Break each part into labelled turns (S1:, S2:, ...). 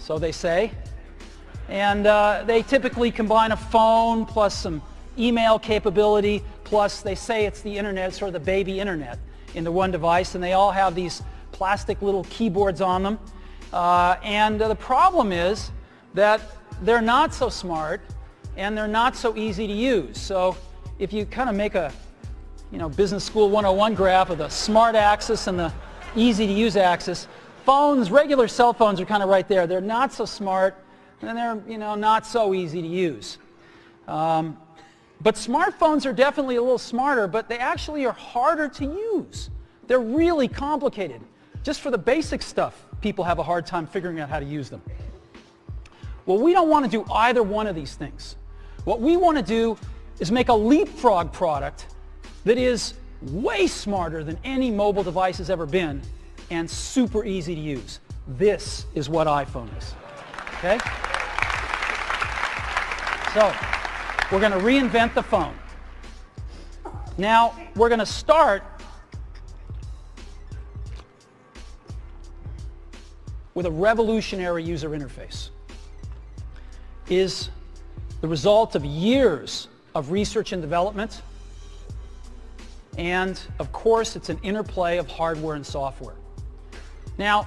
S1: so they say. And they typically combine a phone plus some email capability, plus they say it's the internet, sort of the baby internet in the one device, and they all have these plastic little keyboards on them. And the problem is that they're not so smart and they're not so easy to use. So if you kind of make a Business School 101 graph of the smart axis and the easy to use axis, phones, regular cell phones are kind of right there. They're not so smart and they're not so easy to use. But smartphones are definitely a little smarter, but they actually are harder to use. They're really complicated. Just for the basic stuff, people have a hard time figuring out how to use them. Well, we don't want to do either one of these things. What we want to do is make a leapfrog product that is way smarter than any mobile device has ever been and super easy to use. This is what iPhone is. Okay? So, we're going to reinvent the phone. Now, we're going to start with a revolutionary user interface. It is the result of years of research and development, and of course it's an interplay of hardware and software. Now,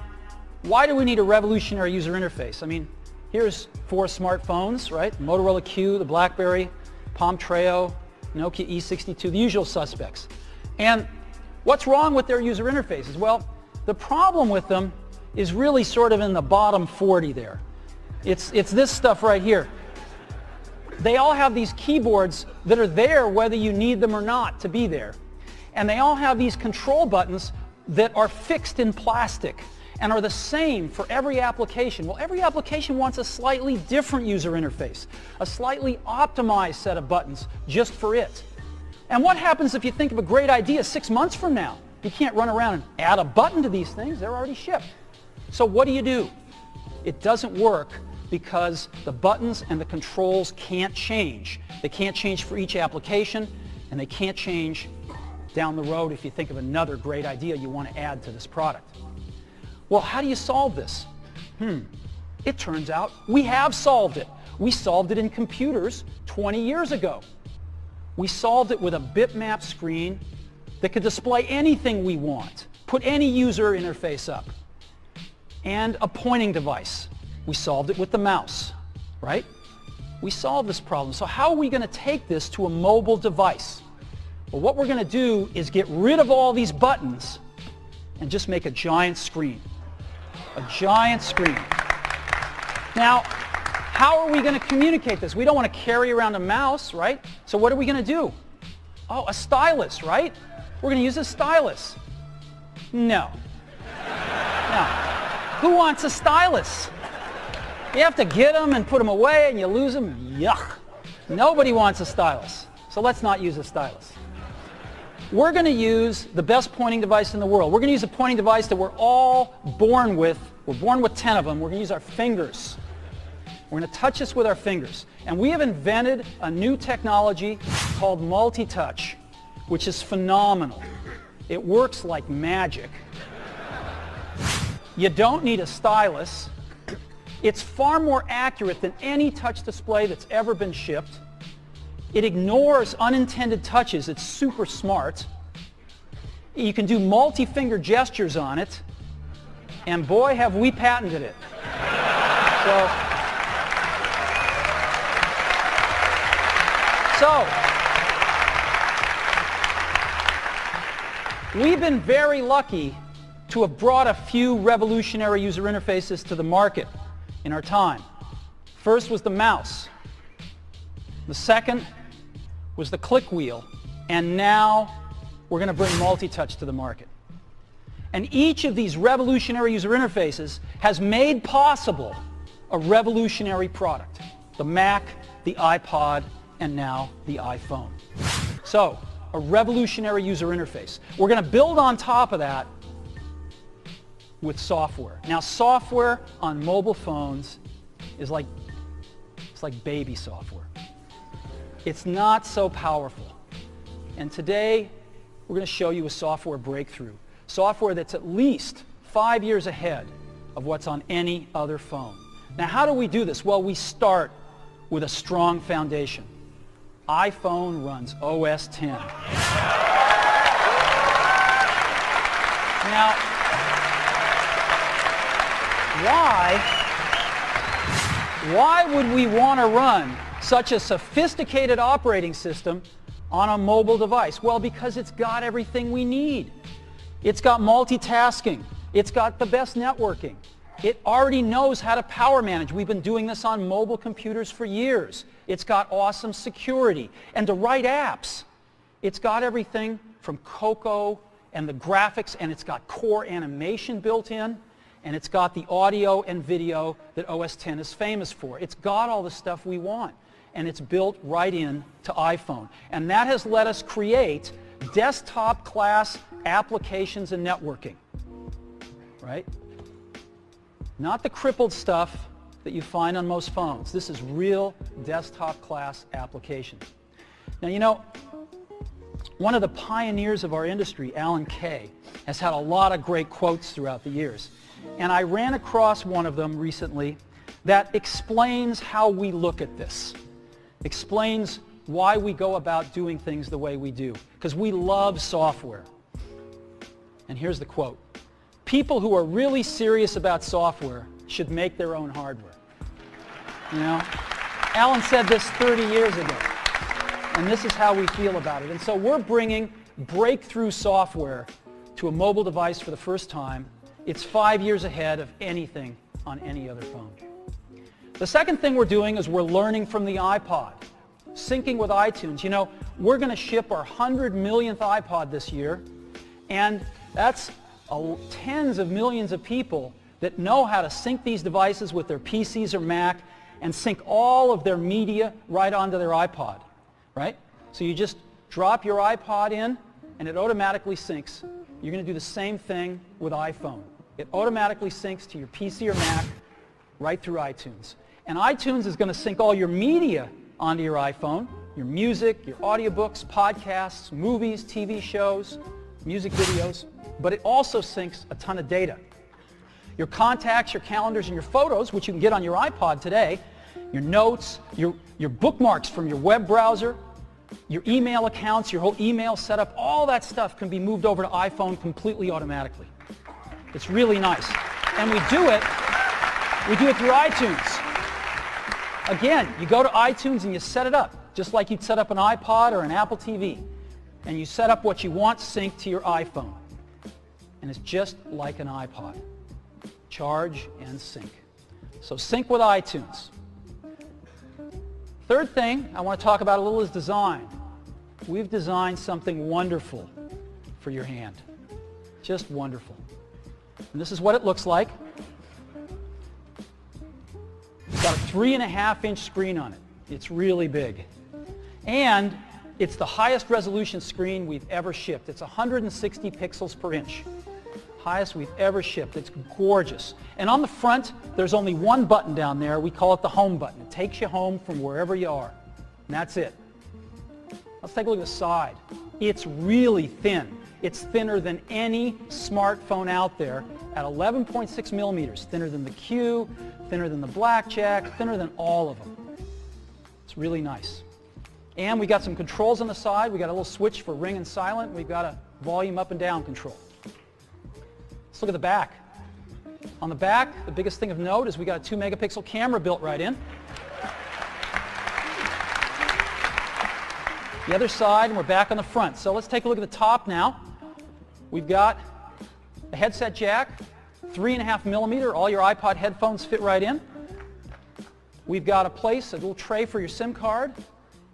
S1: why do we need a revolutionary user interface? I mean, here's 4 smartphones, right? Motorola Q, the BlackBerry, Palm Treo, Nokia E62, the usual suspects. And what's wrong with their user interfaces? Well, the problem with them is really sort of in the bottom 40 there. It's this stuff right here. They all have these keyboards that are there whether you need them or not to be there. And they all have these control buttons that are fixed in plastic and are the same for every application. Well, every application wants a slightly different user interface, a slightly optimized set of buttons just for it. And what happens if you think of a great idea 6 months from now? You can't run around and add a button to these things. They're already shipped. So what do? It doesn't work because the buttons and the controls can't change. They can't change for each application, and they can't change down the road if you think of another great idea you want to add to this product. Well, how do you solve this? It turns out we have solved it. We solved it in computers 20 years ago. We solved it with a bitmap screen that could display anything we want, put any user interface up, and a pointing device. We solved it with the mouse, right? We solved this problem. So how are we going to take this to a mobile device? Well, what we're going to do is get rid of all these buttons and just make a giant screen. A giant screen. Now, how are we going to communicate this? We don't want to carry around a mouse, right? So what are we going to do? Oh, a stylus, right? We're going to use a stylus. No. No. Who wants a stylus? You have to get them and put them away and you lose them. Yuck. Nobody wants a stylus. So let's not use a stylus. We're going to use the best pointing device in the world. We're going to use a pointing device that we're all born with. We're born with 10 of them. We're going to use our fingers. We're going to touch this with our fingers. And we have invented a new technology called multi-touch, which is phenomenal. It works like magic. You don't need a stylus. It's far more accurate than any touch display that's ever been shipped. It ignores unintended touches. It's super smart. You can do multi-finger gestures on it. And boy, have we patented it. So, we've been very lucky to have brought a few revolutionary user interfaces to the market in our time. First was the mouse. The second was the click wheel. And now we're going to bring multi-touch to the market. And each of these revolutionary user interfaces has made possible a revolutionary product. The Mac, the iPod, and now the iPhone. So, a revolutionary user interface. We're going to build on top of that with software. Now, software on mobile phones is like baby software. It's not so powerful. And today, we're going to show you a software breakthrough. Software that's at least 5 years ahead of what's on any other phone. Now, how do we do this? Well, we start with a strong foundation. iPhone runs OS 10. Now, why would we want to run such a sophisticated operating system on a mobile device? Well, because it's got everything we need. It's got multitasking. It's got the best networking. It already knows how to power manage. We've been doing this on mobile computers for years. It's got awesome security. And to write apps, it's got everything from Cocoa and the graphics, and it's got core animation built in, and it's got the audio and video that OS X is famous for. It's got all the stuff we want, and it's built right in to iPhone. And that has let us create desktop-class applications and networking, right? Not the crippled stuff that you find on most phones. This is real desktop-class applications. Now, you know, one of the pioneers of our industry, Alan Kay, has had a lot of great quotes throughout the years. And I ran across one of them recently that explains how we look at this, explains why we go about doing things the way we do, because we love software. And here's the quote: "People who are really serious about software should make their own hardware." You know, Alan said this 30 years ago, and this is how we feel about it. And so we're bringing breakthrough software to a mobile device for the first time. It's 5 years ahead of anything on any other phone. The second thing we're doing is we're learning from the iPod, syncing with iTunes. You know, we're going to ship our 100 millionth iPod this year, and that's tens of millions of people that know how to sync these devices with their PCs or Mac and sync all of their media right onto their iPod, right? So you just drop your iPod in and it automatically syncs. You're going to do the same thing with iPhone. It automatically syncs to your PC or Mac right through iTunes. And iTunes is going to sync all your media onto your iPhone, your music, your audiobooks, podcasts, movies, TV shows, music videos, but it also syncs a ton of data. Your contacts, your calendars, and your photos, which you can get on your iPod today, your notes, your bookmarks from your web browser, your email accounts, your whole email setup, all that stuff can be moved over to iPhone completely automatically. It's really nice. And we do it through iTunes. Again, you go to iTunes and you set it up, just like you'd set up an iPod or an Apple TV. And you set up what you want synced to your iPhone. And it's just like an iPod. Charge and sync. So sync with iTunes. Third thing I want to talk about a little is design. We've designed something wonderful for your hand. Just wonderful. And this is what it looks like. It's got a 3.5-inch screen on it. It's really big. And it's the highest resolution screen we've ever shipped. It's 160 pixels per inch. Highest we've ever shipped. It's gorgeous. And on the front, there's only one button down there. We call it the home button. It takes you home from wherever you are. And that's it. Let's take a look at the side. It's really thin. It's thinner than any smartphone out there at 11.6 millimeters. Thinner than the Q, thinner than the Blackjack, thinner than all of them. It's really nice. And we got some controls on the side. We got a little switch for ring and silent. We've got a volume up and down control. Let's look at the back. On the back, the biggest thing of note is we got a 2-megapixel camera built right in. The other side, and we're back on the front. So let's take a look at the top now. We've got a headset jack, 3.5 millimeter. All your iPod headphones fit right in. We've got a little tray for your SIM card.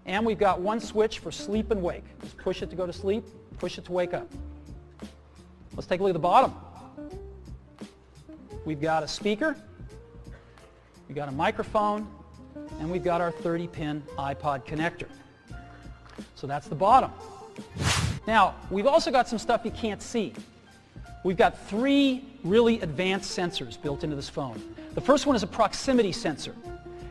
S1: And we've got one switch for sleep and wake. Just push it to go to sleep, push it to wake up. Let's take a look at the bottom. We've got a speaker, we've got a microphone, and we've got our 30-pin iPod connector. So that's the bottom. Now, we've also got some stuff you can't see. We've got 3 really advanced sensors built into this phone. The first one is a proximity sensor.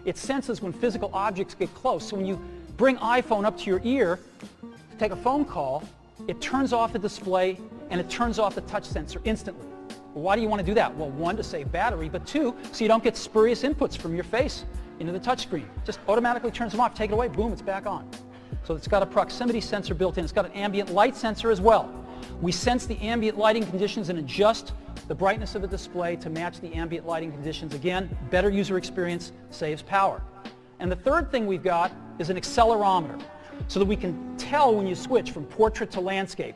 S1: It senses when physical objects get close. So when you bring iPhone up to your ear to take a phone call, it turns off the display and it turns off the touch sensor instantly. Why do you want to do that? Well, one, to save battery, but two, so you don't get spurious inputs from your face into the touchscreen. Just automatically turns them off, take it away, boom, it's back on. So it's got a proximity sensor built in. It's got an ambient light sensor as well. We sense the ambient lighting conditions and adjust the brightness of the display to match the ambient lighting conditions. Again, better user experience, saves power. And the third thing we've got is an accelerometer, so that we can tell when you switch from portrait to landscape.